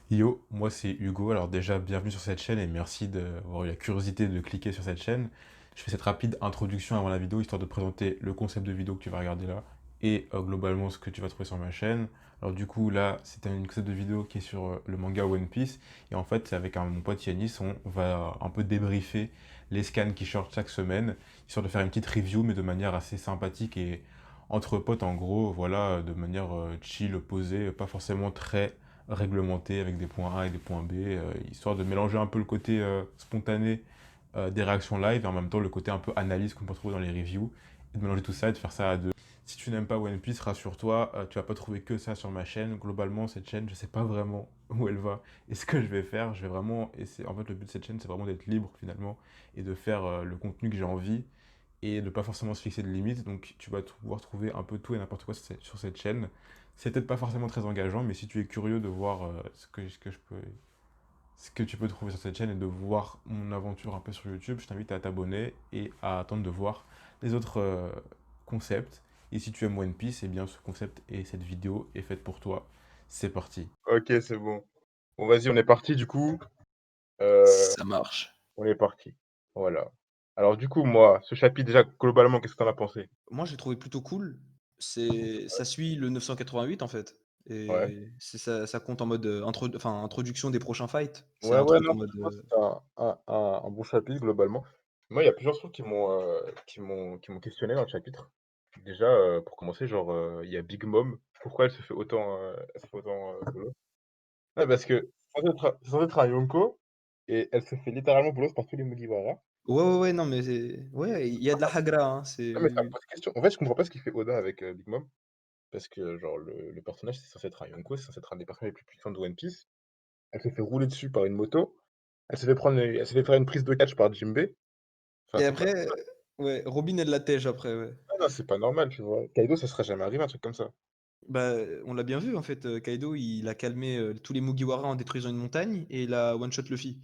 Yo, moi c'est Hugo. Alors déjà, bienvenue sur cette chaîne et merci d'avoir eu la curiosité de cliquer sur cette chaîne. Je fais cette rapide introduction avant la vidéo, histoire de présenter le concept de vidéo que tu vas regarder là et globalement ce que tu vas trouver sur ma chaîne. Alors du coup, là, c'est un concept de vidéo qui est sur le manga One Piece. Et en fait, c'est avec mon pote Yanis, on va un peu débriefer les scans qui sortent chaque semaine, histoire de faire une petite review, mais de manière assez sympathique et entre potes en gros, voilà, de manière chill, posée, pas forcément très réglementé avec des points A et des points B, histoire de mélanger un peu le côté spontané des réactions live et en même temps le côté un peu analyse qu'on peut trouver dans les reviews, et de mélanger tout ça et de faire ça à deux. Si tu n'aimes pas One Piece, rassure-toi, tu vas pas trouver que ça sur ma chaîne. Globalement, cette chaîne, je sais pas vraiment où elle va et ce que je vais faire. Je vais vraiment essayer. En fait, le but de cette chaîne, c'est vraiment d'être libre finalement et de faire le contenu que j'ai envie et de pas forcément se fixer de limites. Donc tu vas pouvoir trouver un peu tout et n'importe quoi sur cette chaîne. C'est peut-être pas forcément très engageant, mais si tu es curieux de voir ce que tu peux trouver sur cette chaîne et de voir mon aventure un peu sur YouTube, je t'invite à t'abonner et à attendre de voir les autres concepts. Et si tu aimes One Piece, eh bien ce concept et cette vidéo est faite pour toi. C'est parti. Ok, c'est bon. Bon, vas-y, on est parti du coup. Euh, Ça marche. on est parti. Voilà. Alors du coup, moi, ce chapitre déjà globalement, qu'est-ce que t'en as pensé? Moi, j'ai trouvé plutôt cool. Ça suit le 988 en fait, Ouais. et ça compte en mode introduction des prochains fights. C'est Ouais, un ouais, truc non, en mode. franchement, c'était un bon chapitre globalement. Moi, il y a plusieurs trucs qui m'ont questionné dans le chapitre. Déjà, pour commencer, genre, il y a Big Mom. Pourquoi elle se fait autant bolos? Ouais, parce que c'est censé être un Yonko et elle se fait littéralement bolos par tous les Mugiwara. Ouais, ouais, ouais, non, mais ouais, il y a de la hagra, hein, Non, mais ça me pose question. En fait, je comprends pas ce qu'il fait Oda avec Big Mom. Parce que, genre, le personnage, c'est censé être un Yonko, c'est censé être un des personnages les plus puissants de One Piece. Elle se fait rouler dessus par une moto. Elle s'est fait faire une prise de catch par Jinbei. Enfin, Et c'est pas après, ouais, Robin, elle la tège après, ouais. ah non, c'est pas normal, tu vois? Kaido, ça serait jamais arrivé, un truc comme ça. Bah, on l'a bien vu en fait, Kaido, il a calmé, tous les Mugiwara en détruisant une montagne et il a one shot Luffy.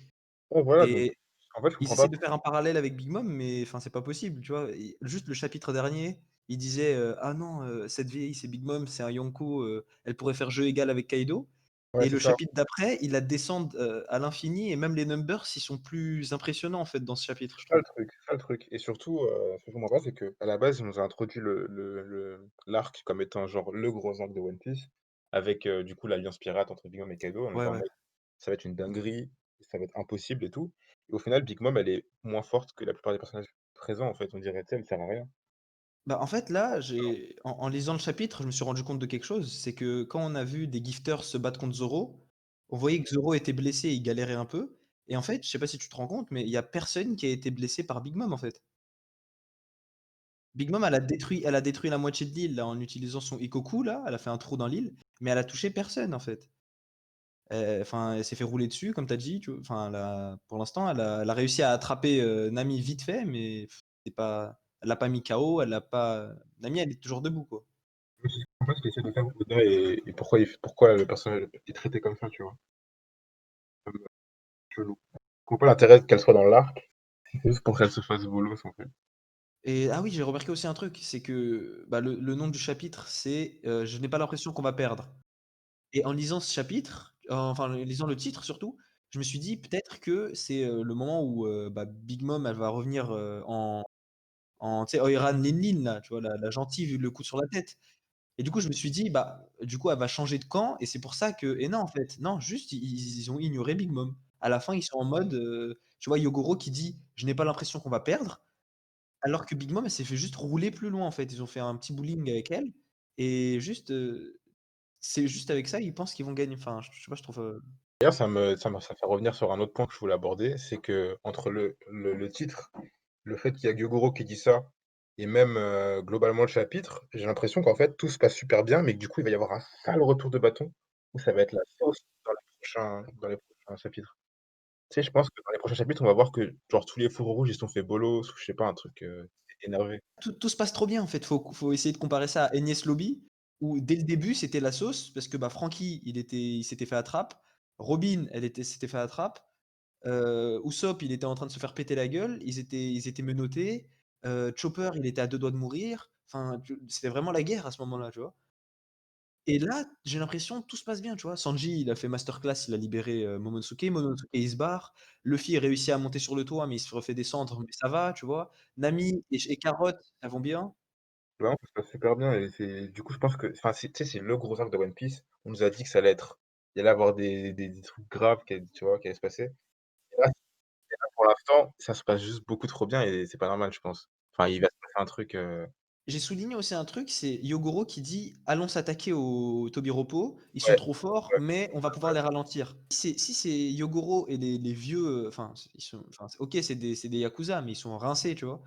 Ouais, voilà, donc Et en fait, je ils comprends pas essaient de faire un parallèle avec Big Mom, mais enfin, c'est pas possible, tu vois? Juste le chapitre dernier, il disait, «Ah non, cette vieille, c'est Big Mom, c'est un Yonko, elle pourrait faire jeu égal avec Kaido», ouais, et c'est le ça. chapitre d'après, il la descend, à l'infini, et même les numbers, ils sont plus impressionnants, en fait, dans ce chapitre, je C'est ça le trouve. truc, c'est ça le truc et surtout, ce que je comprends pas, c'est qu'à la base, ils nous a introduit l'arc comme étant genre le gros arc de One Piece avec, du coup, l'alliance pirate entre Big Mom et Kaido en Ouais, étant en ouais. mode: «Ça va être une dinguerie, ça va être impossible et tout» et au final, Big Mom, elle est moins forte que la plupart des personnages présents, en fait. On dirait, tu sais, elle sert à rien. Bah, en fait, là, en lisant le chapitre, je me suis rendu compte de quelque chose, c'est que quand on a vu des gifters se battre contre Zoro, on voyait que Zoro était blessé, il galérait un peu, et en fait, je sais pas si tu te rends compte, mais il y a personne qui a été blessé par Big Mom, en fait. Big Mom, elle a détruit la moitié de l'île, là, en utilisant son Ikoku, là, elle a fait un trou dans l'île, mais elle a touché personne, en fait. Enfin, elle s'est fait rouler dessus, comme tu as dit, enfin, pour l'instant, elle a réussi à attraper, Nami vite fait, mais c'est pas elle l'a pas mis KO, elle l'a pas Nami, elle est toujours debout, quoi. Moi, je comprends pas ce qu'il essaie de faire Oda et pourquoi le personnage est traité comme ça, tu vois? Comme, chelou. Je comprends pas l'intérêt qu'elle soit dans l'arc, c'est juste pour qu'elle se fasse bolos, en fait. Et ah oui, j'ai remarqué aussi un truc, c'est que, bah, le nom du chapitre, c'est, «Je n'ai pas l'impression qu'on va perdre», et en lisant ce chapitre, enfin, en lisant le titre surtout, je me suis dit: «Peut-être que c'est, le moment où, bah, Big Mom, elle va revenir, tu sais, Oiran Lin là, tu vois? La gentille, vu le coup sur la tête». Et du coup, je me suis dit: «Bah, du coup, elle va changer de camp», et c'est pour ça que, et non, en fait, non, juste ils ont ignoré Big Mom. À la fin, ils sont en mode, tu vois, Yogoro qui dit: «Je n'ai pas l'impression qu'on va perdre», alors que Big Mom, elle s'est fait juste rouler plus loin, en fait. Ils ont fait un petit bullying avec elle, et juste, c'est juste avec ça, ils pensent qu'ils vont gagner. Enfin, je sais pas, je trouve, D'ailleurs, ça me fait revenir sur un autre point que je voulais aborder, c'est qu'entre le titre, le fait qu'il y a Gyogoro qui dit ça et même, globalement le chapitre, j'ai l'impression qu'en fait tout se passe super bien, mais que du coup il va y avoir un sale retour de bâton où ça va être la sauce dans les prochains chapitres. Tu sais, je pense que dans les prochains chapitres, on va voir que genre tous les fourreaux rouges, ils se sont fait bolos ou je sais pas, un truc, énervé. tout se passe trop bien, en fait. Faut essayer de comparer ça à Enies Lobby, où dès le début, c'était la sauce parce que, bah, Franky, il s'était fait attrape. Robin, s'était fait attrape. Usopp, il était en train de se faire péter la gueule, ils étaient menottés. Chopper, il était à 2 doigts de mourir. Enfin, c'était vraiment la guerre à ce moment-là, tu vois? Et là, j'ai l'impression tout se passe bien, tu vois? Sanji, il a fait masterclass, il a libéré, Momonosuke. Momonosuke, il se barre. Luffy réussit à monter sur le toit, mais il se refait descendre, mais ça va, tu vois? Nami et Carrot, elles vont bien. Vraiment, ça se passe super bien et c'est du coup, je pense que enfin, c'est tu sais, c'est le gros arc de One Piece. On nous a dit que ça allait être il allait avoir des trucs graves tu vois, qui allaient se passer. Et là, pour l'instant, ça se passe juste beaucoup trop bien et c'est pas normal, je pense. Enfin, il va se passer un truc, J'ai souligné aussi un truc, c'est Yogoro qui dit: «Allons s'attaquer aux Tobiropo, ils sont ouais, trop forts, ouais, mais on va pouvoir les ralentir». Si c'est Yogoro et les vieux, enfin, ils sont enfin, OK, c'est des yakuza, mais ils sont rincés, tu vois?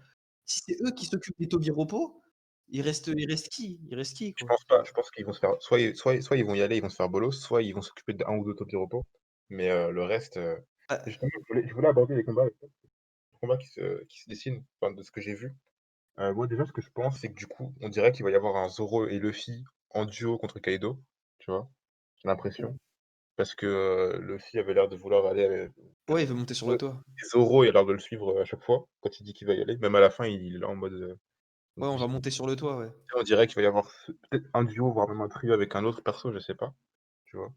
Si c'est eux qui s'occupent des Tobiropo, il reste qui? Il reste qui, je quoi? pense pas. Je pense qu'ils vont se faire soit ils vont y aller, ils vont se faire bolos, soit ils vont s'occuper d'1 ou 2 Tobiropos. Mais le reste, Bah, justement, je voulais aborder les combats avec toi, les combats qui se dessinent, enfin, de ce que j'ai vu. Moi, déjà, ce que je pense, c'est que, du coup, on dirait qu'il va y avoir un Zoro et Luffy en duo contre Kaido, tu vois? J'ai l'impression. Parce que, Luffy avait l'air de vouloir aller, ouais, il veut monter sur le toit. et Zoro, il a l'air de le suivre, à chaque fois, quand il dit qu'il va y aller. Même à la fin, il est là en mode, Ouais, on va vi monter sur le toit, ouais. on dirait qu'il va y avoir peut-être un duo, voire même un trio avec un autre perso, je sais pas, tu vois?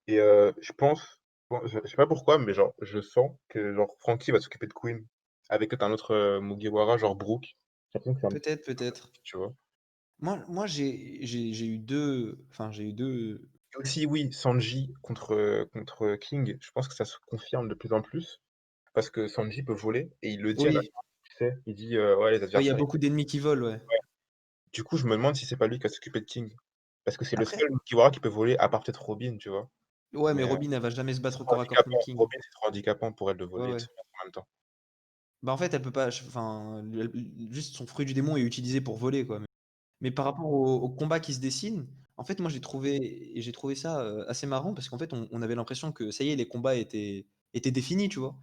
Et je pense, bon, je sais pas pourquoi, mais genre, je sens que genre Franky va s'occuper de Queen avec peut-être un autre, Mugiwara, genre Brook. J'ai l'impression que c'est un Peut-être, peut-être. tu vois? Moi, j'ai eu 2, enfin, j'ai eu 2. Et aussi, oui, Sanji contre King, je pense que ça se confirme de plus en plus parce que Sanji peut voler et il le dit à la Oui, fin, tu sais? Il dit, «Ouais, les ouais, il y a adversaires, ils» beaucoup d'ennemis qui volent, ouais. ouais. Du coup, je me demande si c'est pas lui qui va s'occuper de King. Parce que c'est le Après seul Mugiwara qui peut voler à part peut-être Robin, tu vois? ouais, mais Mais Robin, elle va jamais se c'est battre au trop corps à corps comme handicapant. King. Robin, c'est trop handicapant pour elle de Ouais, voler et de ouais. se battre en même temps. Bah, en fait, elle peut pas enfin, elle juste son fruit du démon est utilisé pour voler, quoi, mais par rapport au combat qui se dessine, en fait, moi, j'ai trouvé ça, assez marrant parce qu'en fait, on avait l'impression que ça y est, les combats étaient définis, tu vois?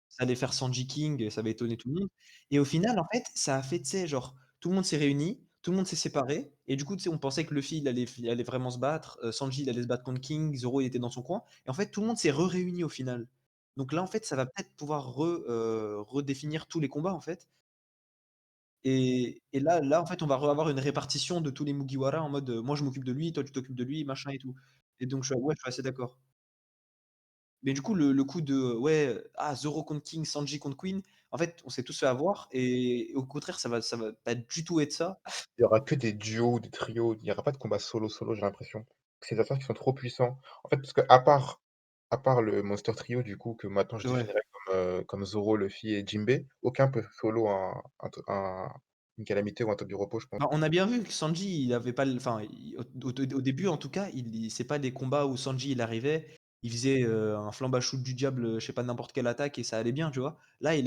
Ça allait faire Sanji King, ça va étonner tout le monde et au final, en fait, ça a fait, tu sais, genre, tout le monde s'est réuni, tout le monde s'est séparé et du coup, tu sais, on pensait que Luffy, il allait vraiment se battre, Sanji, il allait se battre contre King, Zoro, il était dans son coin et en fait, tout le monde s'est réuni au final. Donc là, en fait, ça va peut-être pouvoir redéfinir tous les combats, en fait et là, en fait, on va avoir une répartition de tous les Mugiwara en mode, moi, je m'occupe de lui, toi, tu t'occupes de lui, machin et tout et donc ouais, je suis assez d'accord. Mais du coup, le coup de, ouais, ah, Zoro contre King, Sanji contre Queen, en fait, on s'est tous fait avoir et au contraire, ça va pas du tout être ça. Il y aura que des duos, des trios, il y aura pas de combat solo, j'ai l'impression. C'est des affaires qui sont trop puissants. En fait, parce qu'à part le Monster Trio, du coup, que maintenant je Ouais. définirais comme Zoro, Luffy et Jinbei, aucun peut solo une Calamité ou un Tobiropo, je pense. Bah, on a bien vu que Sanji, il avait pas l enfin, au début, en tout cas, c'est pas des combats où Sanji, il arrivait, il faisait, un flambachoute du diable, je sais pas, n'importe quelle attaque et ça allait bien, tu vois? Là, il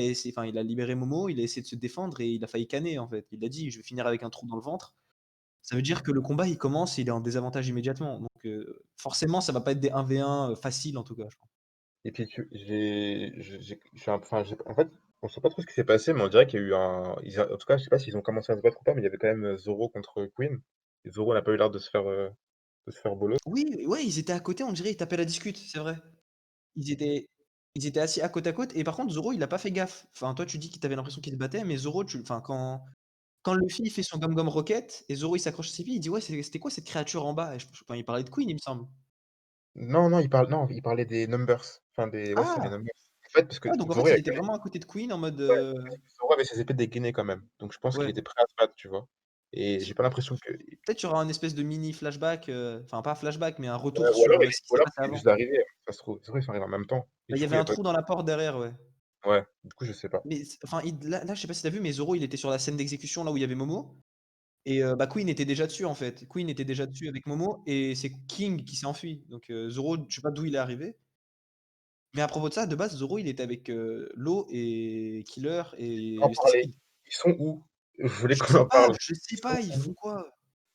a libéré Momo, il a essayé de se défendre et il a failli canner, en fait. Il a dit: «Je vais finir avec un trou dans le ventre». Ça veut dire que le combat, il commence, il est en désavantage immédiatement. Donc, forcément, ça va pas être des 1v1, faciles en tout cas, je pense. Et puis je suis un enfin, en fait, on sait pas trop ce qui s'est passé, mais on dirait qu'il y a eu en tout cas, je sais pas s'ils ont commencé à se battre ou pas, mais il y avait quand même, Zoro contre Queen et Zoro n'a pas eu l'air de se faire bolos. Oui, ouais, ils étaient à côté, on dirait, ils tapaient la discute, c'est vrai. Ils étaient ils étaient assis à côte et par contre Zoro, il a pas fait gaffe. Enfin, toi, tu dis qu'il tu avais l'impression qu'il se battait, mais Zoro, enfin, quand Luffy, il fait son Gum Gum Rocket et Zoro, il s'accroche à ses pieds, il dit: «Ouais, c'était quoi cette créature en bas?» et enfin, il parlait de Queen, il me semble. Non, il parlait des numbers, enfin des ouais, c'était des Ah! numbers. En fait, parce que Ah donc en Zoro, fait, il il a était vraiment à côté de Queen en mode, ouais, parce que Zoro avait ses épées dégainées quand même, donc je pense qu'il ouais. était prêt à se battre, tu vois? Et j'ai pas l'impression que Peut-être il y aura un espèce de mini flashback, enfin pas flashback, mais un ouais, retour ou alors sur, il ce qui ou s'est alors passé il est avant. juste arrivé, ça se trouve. Zoro, ils sont arrivés en même temps et Bah, il du y coup, avait il y a un pas trou dans la porte derrière, ouais. ouais, du coup, je sais pas. Mais enfin, là, je sais pas si tu as vu, mais Zoro, il était sur la scène d'exécution, là où il y avait Momo et bah, Queen était déjà dessus, en fait. Queen était déjà dessus avec Momo et c'est King qui s'est enfui. Donc Zoro, je sais pas d'où il est arrivé. Mais à propos de ça, de base, Zoro, il était avec, Law et Killer et En Eustace parler, Kid. ils sont où? Je voulais qu'on en parle. Je sais Ils sont pas, ils où? font quoi?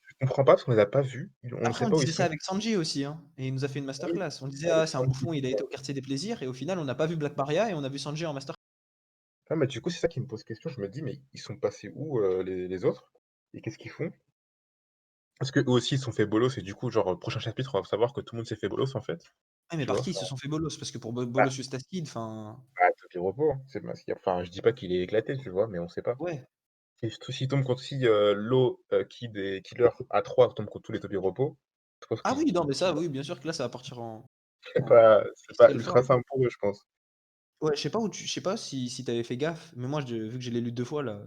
Je comprends pas parce qu'on les a pas vus, on ne Après, sait on pas où ils disait ça sont. avec Sanji aussi, hein et il nous a fait une Ah oui, masterclass. On disait: ah oui, «Ah, c'est un Sanji, bouffon, il a été au quartier des plaisirs» et au final, on n'a pas vu Black Maria et on a vu Sanji en master. ah mais du coup, c'est ça qui me pose question, je me dis: «Mais ils sont passés où, les autres? Et qu'est-ce qu'ils font?» Parce qu'eux aussi, ils se sont fait bolos et du coup, genre, prochain chapitre, on va savoir que tout le monde s'est fait bolos, en fait, Ouais, mais tu par vois? qui ils se sont fait bolos? Parce que pour Bah bolos Eustace Kid, enfin Tokyo Repos, hein, c'est parce qu'il y a enfin, je dis pas qu'il est éclaté, tu vois? Mais on sait pas. ouais. Si Law, Kid et Killer à 3 tombent contre tous les Tokyo Repos, trop ce Ah qu'ils oui, non, mais ça, oui, bien sûr que là, ça va partir en c'est pas freestyle ultra fort. simple pour eux, je pense. Ouais, je sais pas si tu avais fait gaffe, mais moi, vu que je l'ai lu 2 fois là,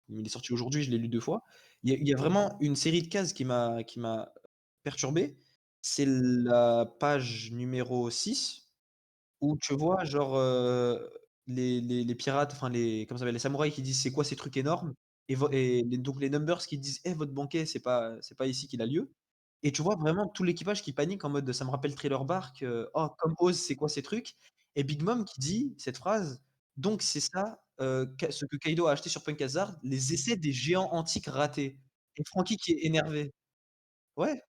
il est sorti aujourd'hui, je l'ai lu 2 fois. Il y a vraiment une série de cases qui m'a perturbé. C'est la page numéro 6 où tu vois genre, les pirates, enfin les comment ça s'appelle? Les samouraïs qui disent: «C'est quoi ces trucs énormes?» et donc les numbers qui disent: «Eh, votre banquet, c'est pas ici qu'il a lieu». Et tu vois vraiment tout l'équipage qui panique en mode: «Ça me rappelle Thriller Bark, oh comme Oz, c'est quoi ces trucs?» Et Big Mom qui dit cette phrase: «Donc c'est ça, ce que Kaido a acheté sur Punk Hazard, les essais des géants antiques ratés». Et Franky qui est énervé. Ouais,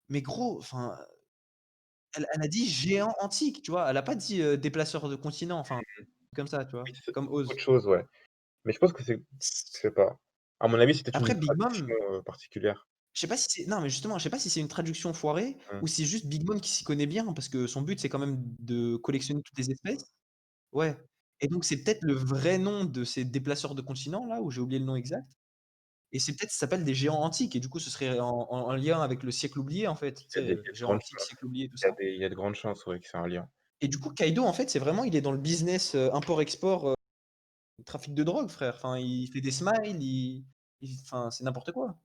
mais gros, enfin, elle a dit géants antiques, tu vois? Elle a pas dit, déplaceurs de continents, enfin, comme ça, tu Oui, vois? c'est Comme autre Oz. chose, ouais. Mais je pense que c'est je sais pas. À mon avis, c'était une Après Big traduction, Mom, particulière. je sais pas si c'est non, mais justement, je sais pas si c'est une traduction foirée Mmh. ou si c'est juste Big Mom qui s'y connaît bien parce que son but, c'est quand même de collectionner toutes les espèces. Ouais, et donc c'est peut-être le vrai nom de ces déplaceurs de continents là, où j'ai oublié le nom exact, et c'est peut-être ça s'appelle des géants antiques et du coup ce serait en lien avec le siècle oublié en fait, tu sais, Il y a de géant grandes antique, chances. siècle oublié, tout Il y a ça. il y a de grandes chances, ouais, que c'est un lien. Et du coup Kaido en fait, c'est vraiment il est dans le business, import-export, trafic de drogue frère. Enfin, il fait des smiles, enfin, c'est n'importe quoi.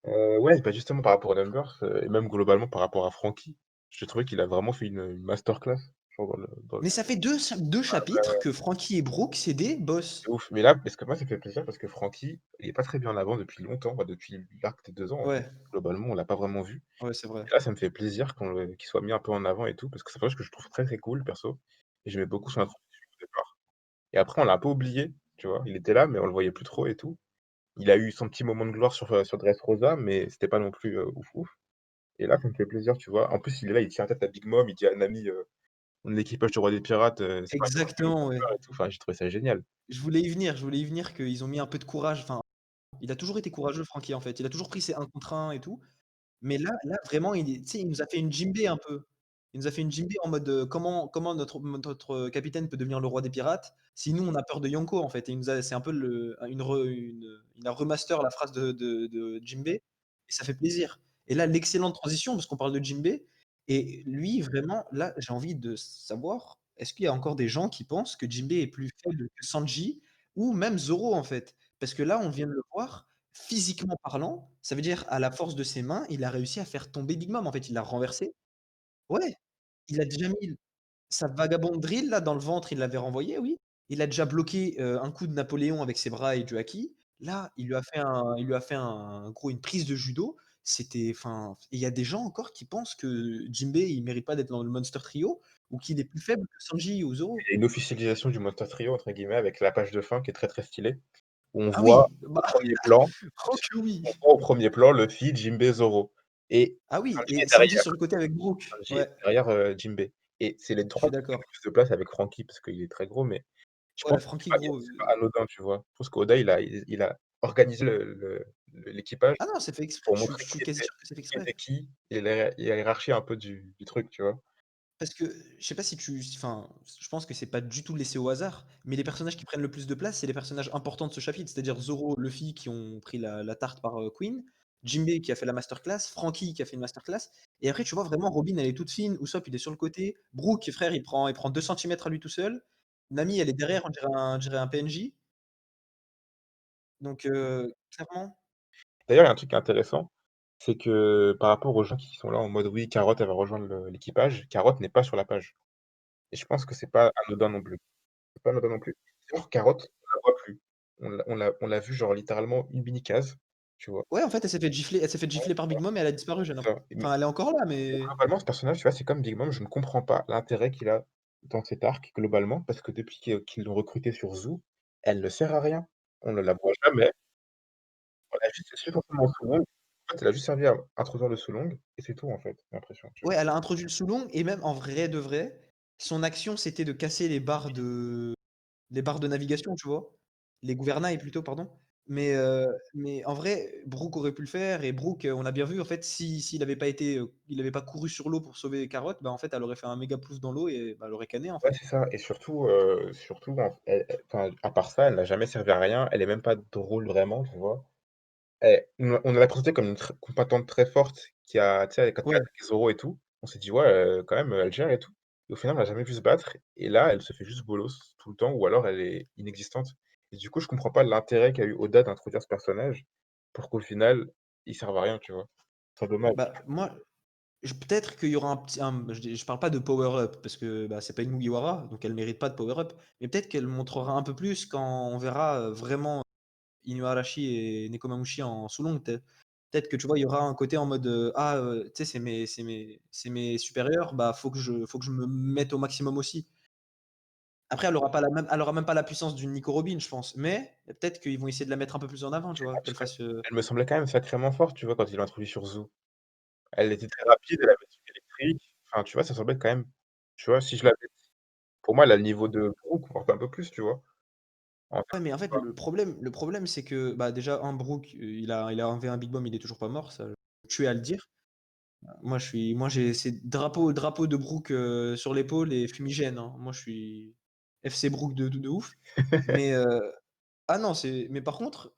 Ouais, bah, justement par rapport aux Numbers, et même globalement par rapport à Franky, j'ai trouvé qu'il a vraiment fait une masterclass, genre dans le Mais ça fait deux chapitres que Franky et Brooke, c'est des boss. de ouf. Mais là, parce que moi, ça fait plaisir parce que Franky, il est pas très bien en avant depuis longtemps, bah, depuis l'arc des 2 ans, en fait. Ouais, Globalement, on l'a pas vraiment vu. ouais, c'est vrai. Et là, ça me fait plaisir qu'il soit mis un peu en avant et tout, parce que c'est un personnage que je trouve très, très cool perso, et j'aimais beaucoup son introduction au départ. Et après, on l'a un peu oublié, tu vois? Il était là, mais on le voyait plus trop et tout. Il a eu son petit moment de gloire sur Dressrosa, mais c'était pas non plus, ouf ouf. Et là, ça me fait plaisir, tu vois? En plus, il est là, il tient tête à Big Mom, il dit à Nami, «L'équipage du roi des pirates, c'est pas toi qui Exactement, ouais. et tout. Enfin, j'ai trouvé ça génial. Je voulais y venir qu'ils ont mis un peu de courage, enfin, il a toujours été courageux Franky, en fait. Il a toujours pris ses 1 contre 1 et tout. Mais là vraiment tu sais, il nous a fait une Jinbei un peu. Il nous a fait une Jinbei en mode, comment notre capitaine peut devenir le roi des pirates, si nous on a peur de Yonko en fait, et il nous a c'est un peu il a remaster la phrase de Jinbei et ça fait plaisir. Et là, l'excellente transition parce qu'on parle de Jinbei et lui vraiment là, j'ai envie de savoir, est-ce qu'il y a encore des gens qui pensent que Jinbei est plus faible que Sanji ou même Zoro en fait? Parce que là, on vient de le voir, physiquement parlant, ça veut dire à la force de ses mains, il a réussi à faire tomber Big Mom, en fait, il l'a renversé. Ouais, il a déjà mis sa vagabond drill là dans le ventre, il l'avait renvoyé, oui. Il a déjà bloqué, un coup de Napoléon avec ses bras et du haki. Là, il lui a fait gros une prise de judo. C'était enfin, et il y a des gens encore qui pensent que Jinbei, il mérite pas d'être dans le Monster Trio ou qu'il est plus faible que Sanji ou Zoro. Il y a une officialisation du Monster Trio entre guillemets avec la page de fin qui est très, très stylée, où on Ah voit oui, au bah, premier plan oh que on oui. voit au 1er plan Luffy, Jinbei, Zoro et Ah oui Sanji et est Sanji derrière. sur le côté avec Brooke. Sanji est Ouais, derrière, Jinbei et c'est les je 3 suis qui prennent d'accord. le plus de place avec Franky parce qu'il est très gros, mais je pense Ouais, que Franky gros, c'est pas anodin, tu vois? Je pense qu'Oda il a organisé l'équipage ah non, c'est fait exprès, pour je montrer suis quasi sûr que c'est fait qui était exprès. qui et la hiérarchie un peu du truc, tu vois? Parce que je sais pas si enfin, je pense que c'est pas du tout laissé au hasard, mais les personnages qui prennent le plus de place, c'est les personnages importants de ce chapitre, c'est-à-dire Zoro, Luffy qui ont pris la tarte par, Queen, Jinbei qui a fait la masterclass, Franky qui a fait une masterclass et après tu vois vraiment Robin elle est toute fine, Usopp il est sur le côté, Brook frère il prend 2 centimètres à lui tout seul, Nami elle est derrière, on dirait un PNJ, donc clairement D'ailleurs, il y a un truc qui est intéressant, c'est que par rapport aux gens qui sont là en mode: «Oui, Carotte, elle va rejoindre l'équipage», Carotte n'est pas sur la page et je pense que c'est pas anodin non plus. C'est pas anodin non plus. D'ailleurs, Carotte, on la voit plus. On l'a vue genre littéralement une mini case, tu vois? ouais en fait elle s'est fait gifler par Big Mom et elle a disparu j'ai C'est l'impression. ça. Enfin elle est encore là Mais mais globalement, ce personnage, tu vois, c'est comme Big Mom, je ne comprends pas l'intérêt qu'il a dans cet arc globalement, parce que depuis qu'ils l'ont recruté sur Zoo, elle ne sert à rien. On ne la voit jamais. On a juste su forcément Soulong. En fait, elle a juste servi à introduire le Soulong et c'est tout en fait, j'ai l'impression, tu ouais, vois? elle a introduit le Soulong et même en vrai de vrai, son action c'était de casser les barres de navigation, tu vois? Les gouvernails plutôt, pardon. Mais en vrai, Brook aurait pu le faire et Brook, on a bien vu en fait s'il avait pas été, il avait pas couru sur l'eau pour sauver Carotte, bah, en fait, elle aurait fait un méga plouf dans l'eau et bah, elle aurait canné en Ouais, fait. c'est ça et surtout enfin, à part ça, elle n'a jamais servi à rien, elle est même pas drôle vraiment, tu vois? On l'a présentée comme une combattante très forte tu sais, quand elle a Ouais. attaqué Zoro et tout, on s'est dit: «Ouais, quand même, elle gère et tout» et au final, on l'a jamais vu se battre et là, elle se fait juste bolos tout le temps ou alors elle est inexistante et du coup, je comprends pas l'intérêt qu'a eu Oda d'introduire ce personnage pour qu'au final, il serve à rien, tu vois? C'est dommage. Bah, moi, peut-être qu'il y aura un petit je parle pas de power up parce que, bah, c'est pas une Mugiwara, donc elle mérite pas de power up, mais peut-être qu'elle montrera un peu plus quand on verra, vraiment Inuarashi et Nekomamushi en Sulong. Peut-être que, tu vois, il y aura un côté en mode, «Ah, tu sais, c'est mes supérieurs, bah, faut que je me mette au maximum aussi». Après, elle aura même pas la puissance d'une Nico Robin, je pense, mais peut-être qu'ils vont essayer de la mettre un peu plus en avant, tu vois? Parce Qu'elle fasse, qu'elle me semblait quand même sacrément forte, tu vois, quand ils l'ont introduit sur Zoo. Elle était très rapide, elle avait des trucs électriques, enfin, tu vois, ça semblait quand même tu vois, si je l'avais pour moi, elle a le niveau de Brook, voire un peu plus, tu vois? En ouais, termes mais en fait, le problème, c'est que, bah, déjà, un Brook, il a enlevé un Big Mom, il est toujours pas mort, ça, je suis à le dire. Moi, j'ai c'est drapeau de Brook, sur l'épaule et fumigène, hein. Moi, je suis FC Brook de ouf. Mais, ah non, mais par contre,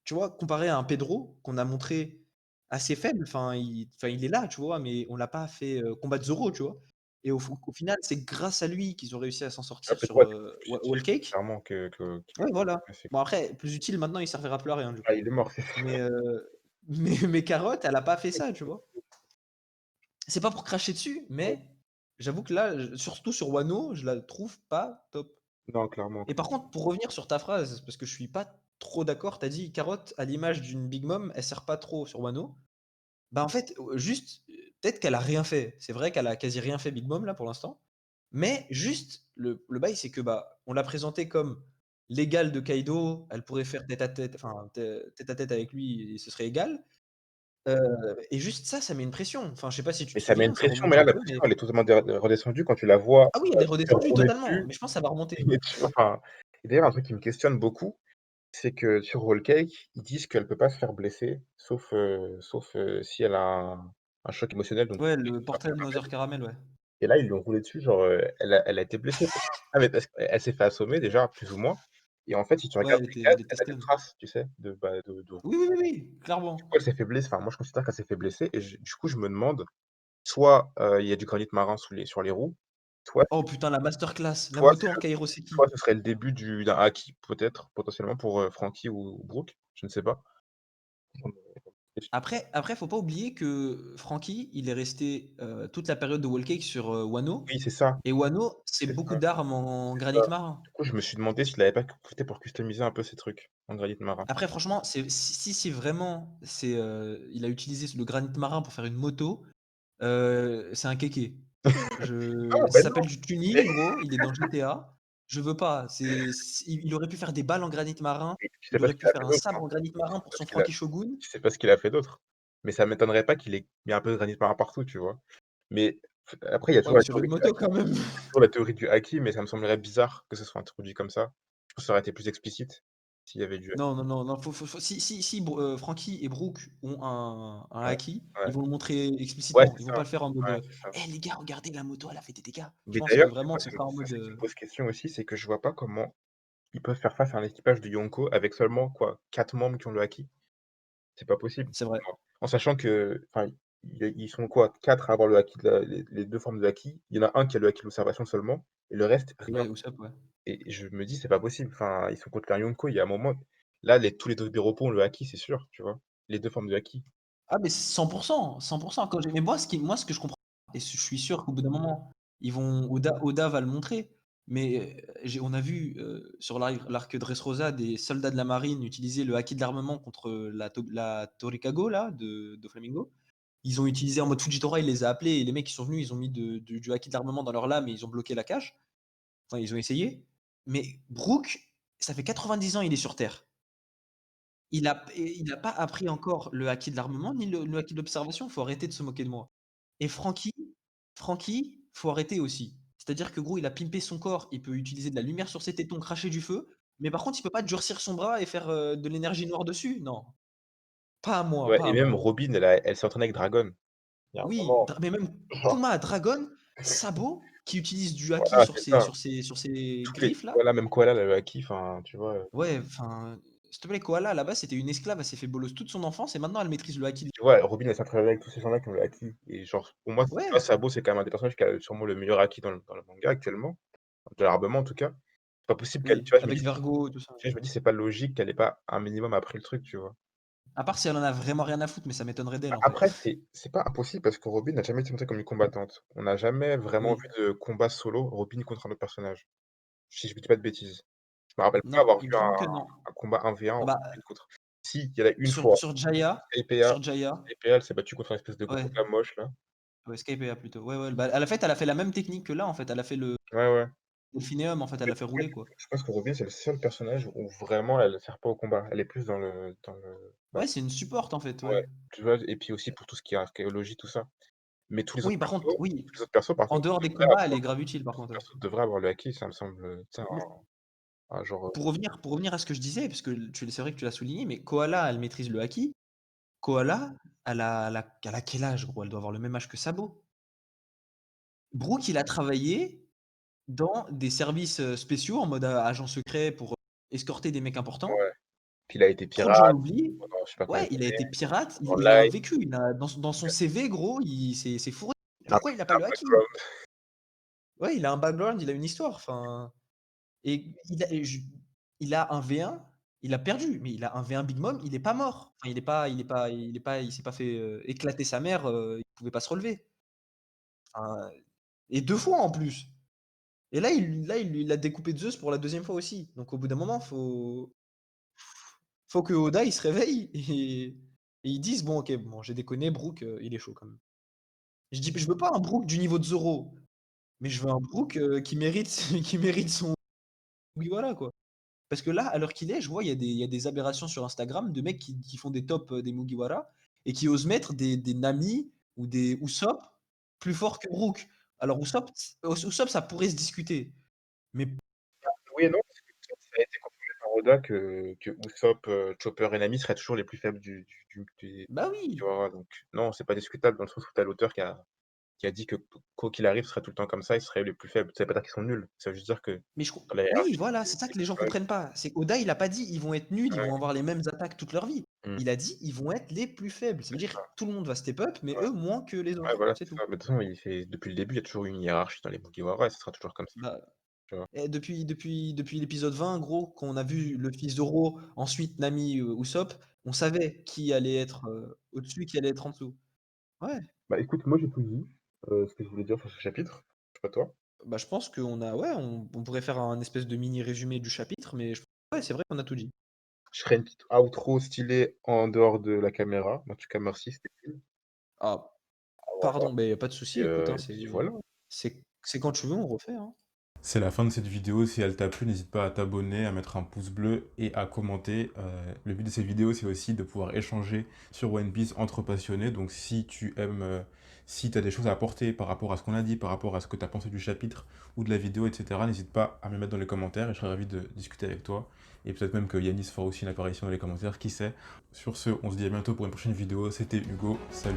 tu vois, comparé à un Pedro qu'on a montré assez faible, enfin il est là, tu vois? Mais on l'a pas fait, combattre Zoro, tu vois? Et au final, c'est grâce à lui qu'ils ont réussi à s'en sortir après sur, toi, tu plus Whole utile Cake. clairement que Ouais, voilà. ouais, c'est Bon après, plus utile maintenant, il servira plus à rien, du ah, coup. il est mort, c'est Mais, mais Carotte, elle a pas fait ça, tu vois? C'est pas pour cracher dessus, mais j'avoue que là, surtout sur Wano, je la trouve pas top. non, clairement, Et par contre, pour revenir sur ta phrase, parce que je suis pas trop d'accord, tu as dit: «Carotte, à l'image d'une Big Mom, elle sert pas trop sur Wano». Bah, en fait, juste, peut-être qu'elle a rien fait. C'est vrai qu'elle a quasi rien fait Big Mom là, pour l'instant. Mais juste, le bail, c'est que, bah, on l'a présentée comme l'égale de Kaido, elle pourrait faire tête à tête, enfin, tête à tête avec lui et ce serait égal. Et juste ça, ça met une pression. Enfin, je sais pas si tu mais te ça met une souviens, ça pression, mais remonte là, un la peu, pression, mais elle est totalement redescendue quand tu la vois, ah oui, elle est se faire redescendue rouler totalement, dessus mais je pense que ça va remonter. et tu vois, enfin et d'ailleurs, un truc qui me questionne beaucoup, c'est que sur Whole Cake, ils disent qu'elle peut pas se faire blesser, sauf si elle a un choc émotionnel, donc Ouais, il le faut faire portrait de caramel Mother Caramel, ouais. et là, ils lui ont roulé dessus, genre, elle a été blessée. Ah mais parce qu'elle s'est fait assommer déjà, plus ou moins et en fait, si tu Ouais, regardes elle ses était gants, elle était elle a des stun. traces, tu sais, de, bah, de Oui, oui, oui, oui, du coup, clairement. elle s'est fait blesser, enfin, moi, je considère qu'elle s'est fait blesser et du coup, je me demande, soit, il y a du granit marin sur les roues, soit Oh putain, la masterclass, la soit moto en Kairoseki. soit ce serait le début d'un haki peut-être, potentiellement pour, Franky ou Brooke, je ne sais pas. Après, faut pas oublier que Franky, il est resté, toute la période de Whole Cake sur, Wano, Oui, c'est ça, et Wano, c'est c'est beaucoup ça, d'armes en c'est granit ça. marin. Du coup, je me suis demandé s'il avait pas profité pour customiser un peu ses trucs en granit marin. Après franchement, si vraiment il a utilisé le granit marin pour faire une moto, c'est un kéké. Non, Ça mais s'appelle non, du mais tuning, gros, il est dans GTA. Je veux pas. Il aurait pu faire des balles en granit marin, mais tu sais il pas ce aurait pu qu'il a faire fait un d'autre, sabre hein. en granit Tu marin sais pour pas ce son qu'il a Franky Shogun. tu sais pas ce qu'il a fait d'autre. Mais ça m'étonnerait pas qu'il ait mis un peu de granit marin partout, tu vois? Mais après, il y a Ouais, toujours mais la sur une théorie du moto quand même. haki, mais ça me semblerait bizarre que ce soit introduit comme ça. Je pense que ça aurait été plus explicite s'il y avait du haki. Non, non, non, non, faut si Franky et Brooke ont un Ouais, haki, ils ouais. vont le montrer Ouais, explicitement. Ils c'est vont ça. pas le faire en mode, Ouais, c'est ça. «Eh les gars, regardez la moto, elle a fait des dégâts». Je Mais pense que d'ailleurs, tu vraiment vois, ce sera en ça, mode, c'est une grosse question aussi, c'est que je vois pas comment ils peuvent faire face à un équipage de Yonko avec seulement, quoi, 4 membres qui ont le haki. C'est pas possible. c'est vrai. En sachant que, enfin, ils sont quoi? 4 à avoir le haki de les 2 formes de haki. Il y en a un qui a le haki de l'observation seulement et le reste, rien. Ouais, Usopp, ouais. Et je me dis: «C'est pas possible». Enfin, ils sont contre un Yonko, il y a un moment là, tous les Dodonpachi ont le haki, c'est sûr, tu vois? Les 2 formes de haki. Ah mais 100 100 quand j'ai mais moi ce que je comprends et je suis sûr qu'au bout d'un moment, Oda va le montrer, mais, on a vu, sur l'arc Dressrosa des soldats de la marine utiliser le haki de l'armement contre, la Torikago là de Flamingo. Ils ont utilisé en mode Fujitora, il les a appelés et les mecs ils sont venus, ils ont mis du haki de l'armement dans leur lame et ils ont bloqué la cage. Enfin ils ont essayé. Mais Brook, ça fait 90 ans il est sur terre. Il a pas appris encore le haki de l'armement, ni le haki de l'observation, faut arrêter de se moquer de moi. Et Franky, faut arrêter aussi. C'est-à-dire que gros, il a pimpé son corps, il peut utiliser de la lumière sur ses tétons, cracher du feu, mais par contre, il peut pas durcir son bras et faire, de l'énergie noire dessus, non. Pas à moi, Ouais pas et à même moi. Robin, elle s'est entraînée avec Dragon. Il y a un Oui, moment, mais même genre Kuma, Dragon, Sabo, qui utilise du haki voilà, c'est ça. sur ses Toutes les griffes là. voilà, même Koala, elle a le haki, enfin, tu vois? Ouais, enfin, S'il te plaît, Koala, à la base, c'était une esclave, elle s'est fait bolos toute son enfance et maintenant elle maîtrise le haki. Tu vois, Robin, elle s'entraîne avec tous ces gens-là qui ont le haki et genre, pour moi, tu vois, Ouais, Sabo, c'est quand même un des personnages qui a sûrement le meilleur haki dans le manga actuellement, de l'armement en tout cas. C'est pas possible qu'elle oui, tu vois, je me avec dis Vergo, tout ça. tu sais, je me dis: «C'est pas logique qu'elle ait pas un minimum appris le truc», tu vois? À part si elle en a vraiment rien à foutre, mais ça m'étonnerait d'elle, en fait. Après, c'est pas impossible parce que Robin n'a jamais été montrée comme une combattante. On n'a jamais vraiment Oui. vu de combat solo, Robin contre un autre personnage, si je ne dis pas de bêtises. Je me rappelle pas Non, avoir il me vu semble que non. un combat 1v1 Ah bah, Robin contre si, il y en a une sur fois, sur Jaya Skypiea sur Jaya, Skypiea, elle s'est battue contre un espèce de gros ouais, gars moche là. ouais, Skypiea plutôt. Ouais, ouais, bah, elle a fait la même technique que là, en fait, elle a fait le Ouais, ouais. Delphineum, en fait, elle Mais l'a fait en fait, rouler, quoi. je pense que Robin, c'est le seul personnage où vraiment elle sert pas au combat. Elle est plus dans le bah, Ouais, c'est une support, en fait, ouais. ouais, tu vois? Et puis aussi pour tout ce qui est archéologie, tout ça. Mais Oui, par contre, oui, tous les autres persos par en contre, dehors des combats, elle est grave utile, par contre, ouais. devraient avoir le haki, ça me semble, tu sais, Mais un genre, pour revenir à ce que je disais, parce que c'est vrai que tu l'as souligné, mais Koala, elle maîtrise le haki. Koala, elle a quel âge, gros? Elle doit avoir le même âge que Sabo. Brooke, il a travaillé dans des services, spéciaux en mode, agent secret pour, escorter des mecs importants. ouais. Puis il a été Trop de gens pirate l'oublient. pendant je sais pas combien Ouais, il a d'années, été pirate, il a un online, vécu, il a dans son CV, gros, c'est fourré. un Pourquoi il a pas un le haki? background. Ouais, il a un background, il a une histoire, enfin et il a un V1, il a perdu, mais il a un V1 Big Mom, il est pas mort. Enfin, il s'est pas fait, éclater sa mère, il pouvait pas se relever. Enfin, et 2 fois en plus. Et là, il a découpé Zeus pour la deuxième fois aussi. Donc au bout d'un moment, faut que Oda, il se réveille et ils disent: «Bon, OK, bon, j'ai déconné, Brook, il est chaud quand même». Je veux pas un Brook du niveau de Zoro, mais je veux un Brook, qui mérite qui mérite son oui, voilà, quoi. Parce que là, à l'heure qu'il est, je vois, il y a des aberrations sur Instagram de mecs qui font des tops, des Mugiwara et qui osent mettre des Nami ou des Usopp plus forts que Brook. Alors Usopp, ça pourrait se discuter, mais Oui et non, parce que ça a été confirmé par Oda que Usopp, Chopper et Nami seraient toujours les plus faibles des bah, oui, Mugiwara, donc non, c'est pas discutable dans le sens où tu as l'auteur qui a dit que quoi qu'il arrive, ce serait tout le temps comme ça, ils seraient les plus faibles. Ça veut pas dire qu'ils sont nuls, ça veut juste dire que mais je com dans la oui, hiérarchie voilà, c'est ça des que les gens personnages, comprennent pas. C'est qu'Oda, il a pas dit: «Ils vont être nuls, ils vont ouais, avoir les mêmes attaques toute leur vie». mmh, Il a dit: «Ils vont être les plus faibles». Ça veut c'est dire ça, tout le monde va step up, mais ouais. eux moins que les Ouais, autres, voilà, c'est c'est tout. ça. Mais de toute façon, il fait depuis le début, il y a toujours eu une hiérarchie dans les Mugiwara et ce sera toujours comme ça, Bah, tu vois? depuis l'épisode 20, gros, quand on a vu le fils Zoro, ensuite Nami, Usopp, on savait qui allait être, au-dessus, qui allait être en dessous. Ouais, Bah, écoute, moi j'ai tout dit, ce que je voulais dire sur ce chapitre. Je sais pas toi? bah, je pense qu'on a ouais, on pourrait faire un espèce de mini résumé du chapitre, mais ouais, c'est vrai qu'on a tout dit. Je ferai une petite outro stylée en dehors de la caméra. En tout cas, merci, c'était cool. Ah, Voilà pardon, mais y a pas de souci, écoute, hein, et puis voilà. c'est quand tu veux, on refait, hein. C'est la fin de cette vidéo. Si elle t'a plu, n'hésite pas à t'abonner, à mettre un pouce bleu et à commenter. Le but de cette vidéo, c'est aussi de pouvoir échanger sur One Piece entre passionnés. Donc si tu aimes, si tu as des choses à apporter par rapport à ce qu'on a dit, par rapport à ce que tu as pensé du chapitre ou de la vidéo, etc., n'hésite pas à me mettre dans les commentaires et je serai ravi de discuter avec toi. Et peut-être même que Yanis fera aussi une apparition dans les commentaires, qui sait. Sur ce, on se dit à bientôt pour une prochaine vidéo. C'était Hugo, salut.